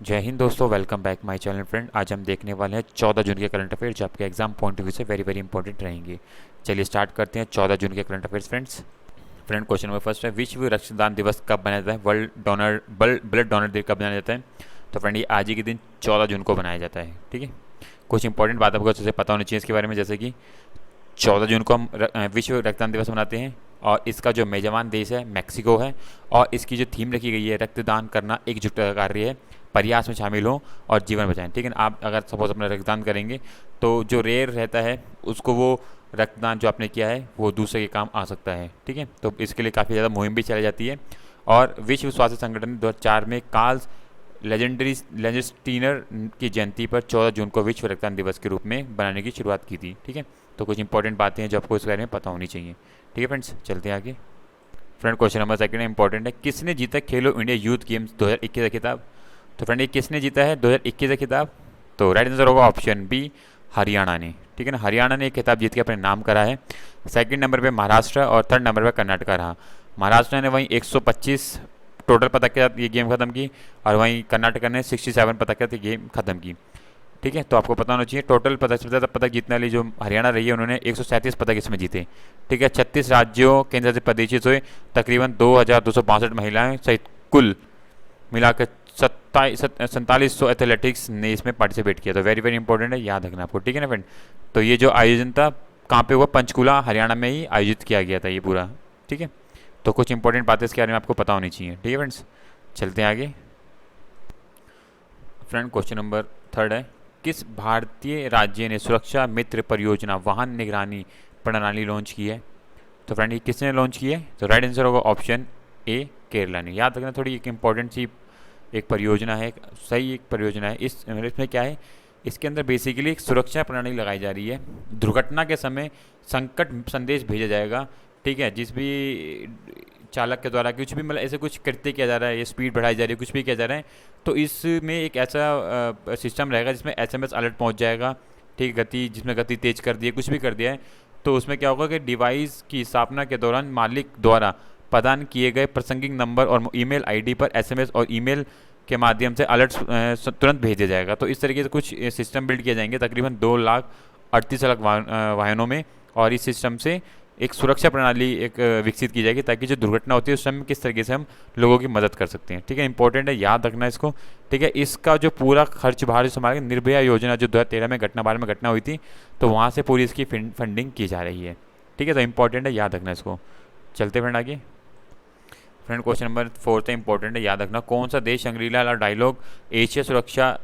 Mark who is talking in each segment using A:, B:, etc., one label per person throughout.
A: जय हिंद दोस्तों, welcome back my channel friend. आज हम देखने वाले हैं 14 जून के करंट अफेयर्स जो आपके एग्जाम पॉइंट ऑफ व्यू से वेरी वेरी इंपॉर्टेंट रहेंगे। चलिए स्टार्ट करते हैं 14 जून के current affairs friends. Question number first है, विश्व रक्तदान दिवस कब मनाया जाता है? World donor blood donor day कब मनाया जाता है? तो फ्रेंड ये आज ही के दिन 14 जून को मनाया जाता है। ठीक है, कुछ इंपॉर्टेंट बात आपको अच्छे से पता होनी चाहिए इसके बारे में, जैसे कि 14 जून को हम विश्व रक्तदान दिवस मनाते हैं और इसका जो मेजबान देश है मैक्सिको है। और इसकी जो थीम रखी गई है, रक्तदान करना एकजुटता का कार्य है, प्रयास में शामिल हो और जीवन बचाएं। ठीक है ना, आप अगर सपोज अपना रक्तदान करेंगे तो जो रेयर रहता है उसको वो रक्तदान जो आपने किया है वो दूसरे के काम आ सकता है। ठीक है, तो इसके लिए काफ़ी ज़्यादा मुहिम भी चलाई जाती है। और विश्व स्वास्थ्य संगठन ने 2004 में कार्ल्स लेजेंस्टीनर की जयंती पर 14 जून को विश्व रक्तदान दिवस के रूप में बनाने की शुरुआत की थी। ठीक है, तो कुछ इंपॉर्टेंट बातें हैं जो आपको इस बारे में पता होनी चाहिए। ठीक है फ्रेंड्स, चलते हैं आगे। Friend question number second important है, किसने जीता खेलो इंडिया यूथ गेम्स 2021 का खिताब? तो फ्रेंड ये किसने जीता है 2021 का खिताब? तो राइट आंसर होगा ऑप्शन बी, हरियाणा ने। ठीक है ना, हरियाणा ने खिताब जीत के अपने नाम करा है। सेकंड नंबर पे महाराष्ट्र और थर्ड नंबर पे कर्नाटका रहा। महाराष्ट्र ने वहीं 125 टोटल पदक के साथ ये गेम खत्म की और वहीं कर्नाटका ने 67 पदक के साथ ये गेम खत्म की। ठीक है, तो आपको पता होना चाहिए टोटल पदक सबसे ज़्यादा पदक जीतने वाली जो हरियाणा रही है, उन्होंने 137 पदक इसमें जीते। ठीक है, 36 राज्यों केंद्र शासित प्रदेशों से तकरीबन 2262 महिलाएं सहित कुल मिलाकर 4700 एथलेटिक्स ने इसमें पार्टिसिपेट किया। तो वेरी वेरी इंपॉर्टेंट है, याद रखना आपको। ठीक है ना फ्रेंड, तो ये जो आयोजन था कहाँ पे हुआ? पंचकुला हरियाणा में ही आयोजित किया गया था ये पूरा। ठीक है, तो कुछ इंपॉर्टेंट बातें इसके बारे में आपको पता होनी चाहिए। ठीक है फ्रेंड्स, चलते हैं आगे। फ्रेंड क्वेश्चन नंबर थर्ड है, किस भारतीय राज्य ने सुरक्षा मित्र परियोजना वाहन निगरानी प्रणाली लॉन्च की है? तो फ्रेंड ये किसने लॉन्च की है? तो राइट आंसर होगा ऑप्शन ए, केरला ने। याद रखना, थोड़ी एक इंपॉर्टेंट सी एक परियोजना है, सही एक परियोजना है। इसमें क्या है, इसके अंदर बेसिकली एक सुरक्षा प्रणाली लगाई जा रही है। दुर्घटना के समय संकट संदेश भेजा जाएगा। ठीक है, जिस भी चालक के द्वारा कुछ भी मतलब ऐसे कुछ कृत्य किया जा रहा है, ये स्पीड बढ़ाई जा रही है, कुछ भी किया जा रहा है, तो इसमें एक ऐसा सिस्टम रहेगा जिसमें एसएमएस अलर्ट पहुंच जाएगा। ठीक, गति जिसमें गति तेज कर दी है, कुछ भी कर दिया है, तो उसमें क्या होगा कि डिवाइस की स्थापना के दौरान मालिक द्वारा प्रदान किए गए प्रासंगिक नंबर और ईमेल आईडी पर एसएमएस और ईमेल के माध्यम से अलर्ट तुरंत भेज दिया जाएगा। तो इस तरीके से कुछ सिस्टम बिल्ड किए जाएंगे तकरीबन 2,38,00,000 वाहनों में। और इस सिस्टम से एक सुरक्षा प्रणाली एक विकसित की जाएगी ताकि जो दुर्घटना होती है उस समय किस तरीके से हम लोगों की मदद कर सकते हैं। ठीक है, इंपॉर्टेंट है, याद रखना इसको। ठीक है, इसका जो पूरा खर्च भार संभाल निर्भया योजना जो 2013 में घटना हुई थी, तो वहाँ से पूरी इसकी फंडिंग की जा रही है। ठीक है, तो इंपॉर्टेंट है, याद रखना इसको। चलते फ्रेंड आगे। फ्रेंड क्वेश्चन नंबर फोर्थ है, इंपॉर्टेंट है, याद रखना, कौन सा देश शंग्रीला डायलॉग एशिया सुरक्षा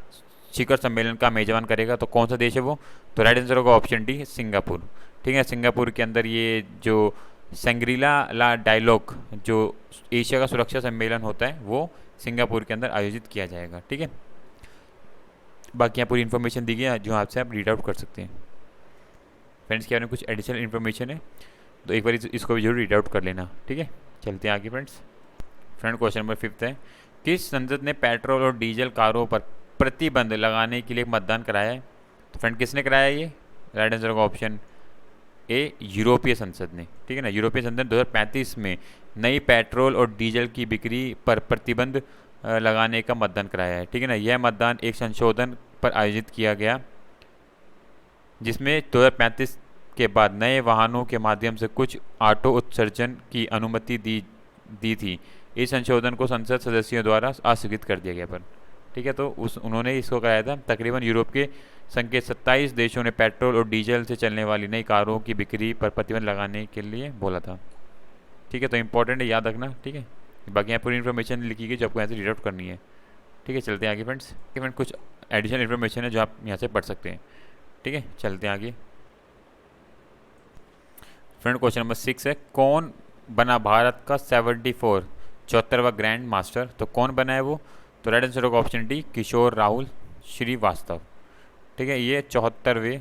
A: शिखर सम्मेलन का मेजबान करेगा? तो कौन सा देश है वो? तो राइट आंसर होगा ऑप्शन डी, सिंगापुर। ठीक है, सिंगापुर के अंदर ये जो शंग्रीला ला डायलॉग जो एशिया का सुरक्षा सम्मेलन होता है वो सिंगापुर के अंदर आयोजित किया जाएगा। ठीक है, बाकी यहाँ पूरी इन्फॉर्मेशन दी गई है जो आपसे आप रीड आउट कर सकते हैं। फ्रेंड्स के बारे में कुछ एडिशनल इन्फॉर्मेशन है तो एक बार इसको भी जरूर रीड आउट कर लेना। ठीक है, चलते हैं आगे friends. Friend question number fifth है, किस संसद ने पेट्रोल और डीजल कारों पर प्रतिबंध लगाने के लिए मतदान कराया है? तो फ्रेंड किसने कराया ये? राइट आंसर होगा ऑप्शन ए, यूरोपीय संसद ने। ठीक है ना, यूरोपीय संसद 2035 में नई पेट्रोल और डीजल की बिक्री पर प्रतिबंध लगाने का मतदान कराया है। ठीक है ना, यह मतदान एक संशोधन पर आयोजित किया गया जिसमें 2035 के बाद नए वाहनों के माध्यम से कुछ ऑटो उत्सर्जन की अनुमति दी थी। इस संशोधन को संसद सदस्यों द्वारा अस्वीकृत कर दिया गया पर। ठीक है, तो उन्होंने इसको कराया था। तकरीबन यूरोप के संघ के 27 देशों ने पेट्रोल और डीजल से चलने वाली नई कारों की बिक्री पर प्रतिबंध लगाने के लिए बोला था। ठीक है, तो इंपॉर्टेंट है, याद रखना। ठीक है, बाकी यहाँ पूरी इन्फॉर्मेशन लिखी गई जो आपको यहाँ से रीड आउट करनी है। ठीक है, चलते हैं आगे फ्रेंड्स। फ्रेंड कुछ एडिशनल इन्फॉर्मेशन है जो आप यहाँ से पढ़ सकते हैं। ठीक है, चलते हैं आगे। फ्रेंड क्वेश्चन नंबर 6 है, कौन बना भारत का 74वां ग्रैंड मास्टर? तो कौन बना है वो? तो राइट आंसर होगा ऑप्शन डी, किशोर राहुल श्रीवास्तव। ठीक है, ये 74वें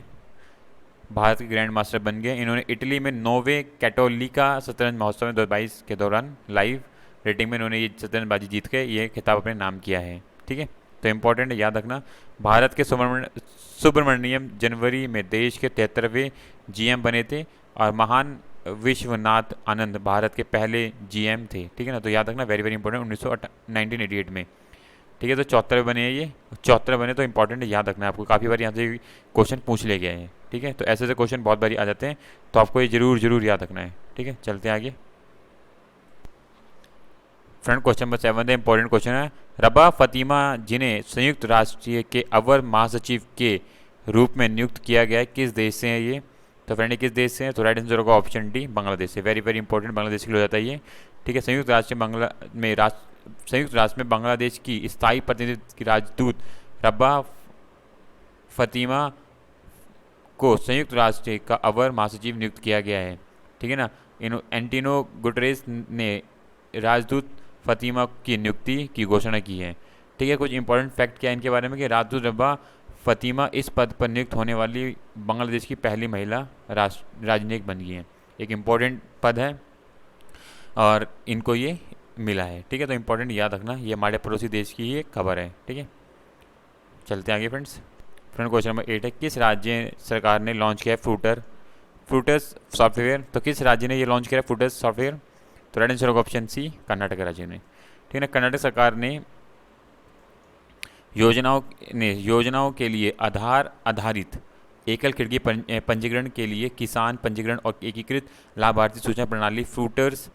A: भारत के ग्रैंड मास्टर बन गए। इन्होंने इटली में 9वें कैटोलिका शतरंज महोत्सव में 2022 के दौरान लाइव रेटिंग में इन्होंने ये शतरंजबाजी जीत के ये खिताब अपने नाम किया है। ठीक है, तो इंपॉर्टेंट है, याद रखना। भारत के सुब्रमण्यम जनवरी में देश के 73वें जीएम बने थे और महान विश्वनाथ आनंद भारत के पहले जीएम थे। ठीक है ना, तो याद रखना, वेरी वेरी इंपॉर्टेंट, 1988 में। ठीक है। तो 74 बने हैं ये, 74 बने तो इंपॉर्टेंट है, याद रखना है आपको, काफ़ी बार यहाँ से क्वेश्चन पूछ ले गए हैं। ठीक है, तो ऐसे ऐसे क्वेश्चन बहुत बारी आ जाते हैं, तो आपको ये जरूर याद रखना है। ठीक है, चलते हैं आगे। फ्रेंड क्वेश्चन नंबर 7 है, इंपॉर्टेंट क्वेश्चन है। रबा फ़ातिमा जिन्हें संयुक्त राष्ट्र के अवर महासचिव के रूप में नियुक्त किया गया है, किस देश से है ये? तो फ्रेंड किस देश से है? तो राइट आंसर होगा ऑप्शन डी, बांग्लादेश से। वेरी इंपॉर्टेंट, बांग्लादेश के लिए हो जाता है ये। ठीक है, संयुक्त राष्ट्र में बांग्लादेश की स्थायी प्रतिनिधि की राजदूत रब्बा फ़ातिमा को संयुक्त राष्ट्र का अवर महासचिव नियुक्त किया गया है। ठीक है ना, एंटिनो गुटरेस ने राजदूत फ़ातिमा की नियुक्ति की घोषणा की है। ठीक है, कुछ इंपॉर्टेंट फैक्ट क्या है इनके बारे में कि राजदूत रब्बा फ़ातिमा इस पद पर नियुक्त होने वाली बांग्लादेश की पहली महिला राजनयिक बन गई हैं। एक इम्पॉर्टेंट पद है और इनको ये मिला है। ठीक है, तो इंपॉर्टेंट याद रखना, ये हमारे पड़ोसी देश की ये खबर है। ठीक है, चलते हैं आगे फ्रेंड्स। क्वेश्चन नंबर 8 है, किस राज्य सरकार ने लॉन्च किया है फ्रूटर्स सॉफ्टवेयर? तो किस राज्य ने ये लॉन्च किया है फ्रूटर्स सॉफ्टवेयर? तो राइट आंसर होगा ऑप्शन सी, कर्नाटक राज्य ने। ठीक है ना, कर्नाटक सरकार ने योजनाओं के लिए आधार आधारित एकल खिड़की पंजीकरण के लिए किसान पंजीकरण और एकीकृत लाभार्थी सूचना प्रणाली फ्रूटर्स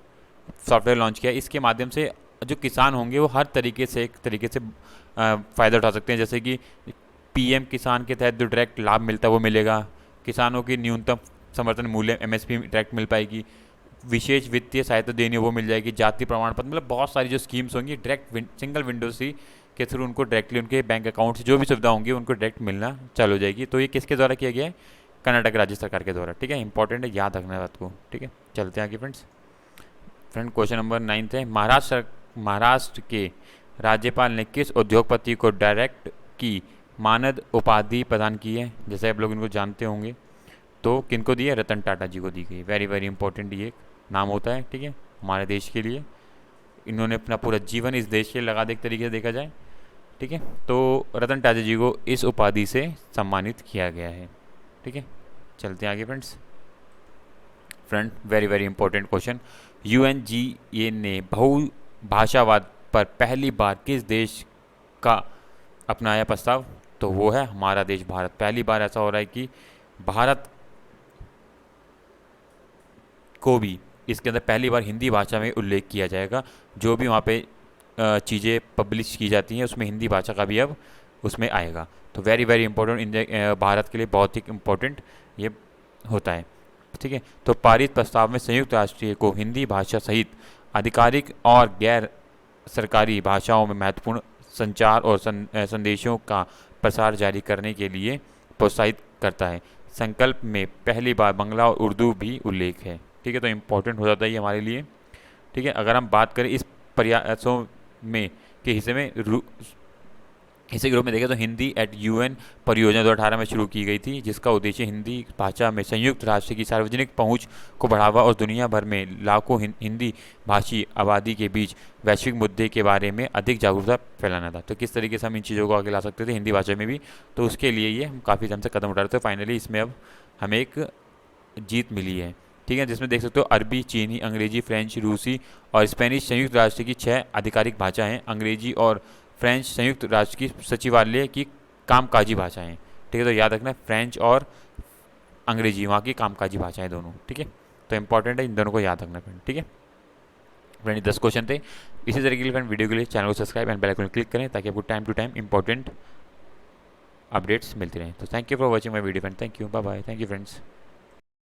A: सॉफ्टवेयर लॉन्च किया। इसके माध्यम से जो किसान होंगे वो हर तरीके से फ़ायदा उठा सकते हैं, जैसे कि पीएम किसान के तहत जो डायरेक्ट लाभ मिलता है वो मिलेगा, किसानों की न्यूनतम समर्थन मूल्य एमएसपी डायरेक्ट मिल पाएगी, विशेष वित्तीय सहायता देनी वो मिल जाएगी, जाति प्रमाण पत्र, मतलब बहुत सारी जो स्कीम्स होंगी डायरेक्ट सिंगल विंडो सी के थ्रू उनको डायरेक्टली उनके बैंक अकाउंट से जो भी सुविधा होंगी उनको डायरेक्ट मिलना चालू हो जाएगी। तो ये किसके द्वारा किया गया है? कर्नाटक राज्य सरकार के द्वारा। ठीक है, इंपॉर्टेंट है, याद रखना बात को। ठीक है, चलते हैं आगे फ्रेंड्स। क्वेश्चन नंबर 9 है, महाराष्ट्र के राज्यपाल ने किस उद्योगपति को डायरेक्ट की मानद उपाधि प्रदान की है? जैसे आप लोग इनको जानते होंगे, तो किनको दी है? रतन टाटा जी को दी गई। वेरी इंपॉर्टेंट ये नाम होता है। ठीक है, हमारे देश के लिए इन्होंने अपना पूरा जीवन इस देश के लिए लगा दे, एक तरीके से देखा जाए। ठीक है, तो रतन टाटा जी को इस उपाधि से सम्मानित किया गया है। ठीक है, चलते हैं आगे friends. Very important question, UNGA ने बहुभाषावाद पर पहली बार किस देश का अपनाया प्रस्ताव? तो वो है हमारा देश भारत। पहली बार ऐसा हो रहा है कि भारत को भी इसके अंदर पहली बार हिंदी भाषा में उल्लेख किया जाएगा। जो भी वहाँ पे चीज़ें पब्लिश की जाती हैं उसमें हिंदी भाषा का भी अब उसमें आएगा। तो वेरी इंपॉर्टेंट, भारत के लिए बहुत ही इम्पोर्टेंट ये होता है। ठीक है, तो पारित प्रस्ताव में संयुक्त राष्ट्र को हिंदी भाषा सहित आधिकारिक और गैर सरकारी भाषाओं में महत्वपूर्ण संचार और संदेशों का प्रसार जारी करने के लिए प्रोत्साहित करता है। संकल्प में पहली बार बांग्ला और उर्दू भी उल्लेख है। ठीक है, तो इम्पोर्टेंट हो जाता है ये हमारे लिए। ठीक है, अगर हम बात करें इस प्रयासों में के हिस्से के रूप में देखें तो हिंदी एट यूएन परियोजना 2018 में शुरू की गई थी, जिसका उद्देश्य हिंदी भाषा में संयुक्त राष्ट्र की सार्वजनिक पहुंच को बढ़ावा और दुनिया भर में लाखों हिंदी भाषी आबादी के बीच वैश्विक मुद्दे के बारे में अधिक जागरूकता फैलाना था। तो किस तरीके से हम इन चीज़ों को आगे ला सकते थे हिंदी भाषा में भी, तो उसके लिए ये हम काफ़ी समय से कदम उठा रहे थे। फाइनली इसमें अब हमें एक जीत मिली है। ठीक है, जिसमें देख सकते हो अरबी, चीनी, अंग्रेजी, फ्रेंच, रूसी और स्पेनिश संयुक्त राष्ट्र की 6 आधिकारिक भाषाएं, अंग्रेजी और फ्रेंच संयुक्त राष्ट्र की सचिवालय की कामकाजी भाषाएं। ठीक है, तो याद रखना फ्रेंच और अंग्रेजी वहाँ की कामकाजी भाषाएं दोनों। ठीक है, तो इंपॉर्टेंट है, इन दोनों को याद रखना फ्रेंड। ठीक है फ्रेंड, 10 क्वेश्चन थे। इसी तरीके के फ्रेंड वीडियो के लिए चैनल को subscribe and bell icon click करें ताकि आपको time to time important updates मिलती रहें। तो thank you for watching my video friend. Thank you, bye bye. Thank you friends.